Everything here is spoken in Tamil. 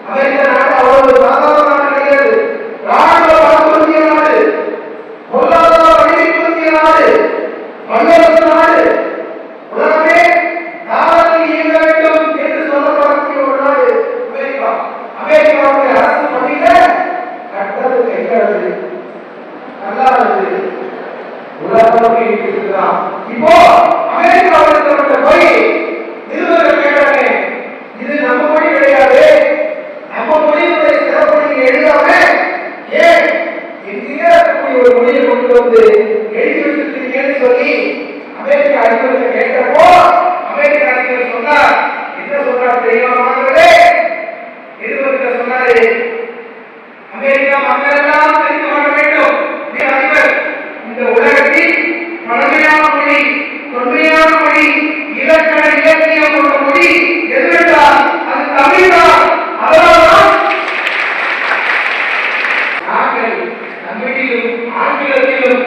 அமெரிக்க நாடு அவ்வளவு சாதாரண நாடு கிடையாது. ராணுவ பலப்படுத்திய நாடு, பொருளாதார வலிமைப்படுத்திய நாடு, வல்லரசு நாடு, உலகமே காலத்தில் இயங்க வேண்டும் என்று சொல்லப்படக்கூடிய ஒரு நாடு அமெரிக்கா. அமெரிக்காவுடைய அரசு பணியில கட்டது கைகிறது நல்லா இருக்கு. உலகம் இருக்கிறான். இப்போ அமெரிக்காவில் போய் நிறுவனம் கேட்டாங்க, இது நம்ம மொழி கிடையாது, நம்ம மொழியுடைய சிறப்பு நீங்க எழுதாம ஏன் இந்தியா இருக்கக்கூடிய ஒரு மொழியை கொண்டு வந்து எழுதி வச்சிருக்கீங்கன்னு சொல்லி அமெரிக்க அதிபர்கிட்ட கேட்டப்போ அமெரிக்க அதிபர் சொன்னார். என்ன சொன்னார் தெரியுமா மாணவர்களே? நிறுவனத்தை சொன்னாரு, அமெரிக்கா மக்கள் எல்லாம் தெரிந்து கொள்ள வேண்டும், அதிபர் இந்த உலகத்தில் பழமையான மொழி, தொன்மையான மொழி, இலக்கண இலக்கியம் கொண்ட மொழி எதுவென்றால் அது தமிழ்தான். அதனால்தான் நாங்கள் தமிழிலும் ஆங்கிலத்திலும்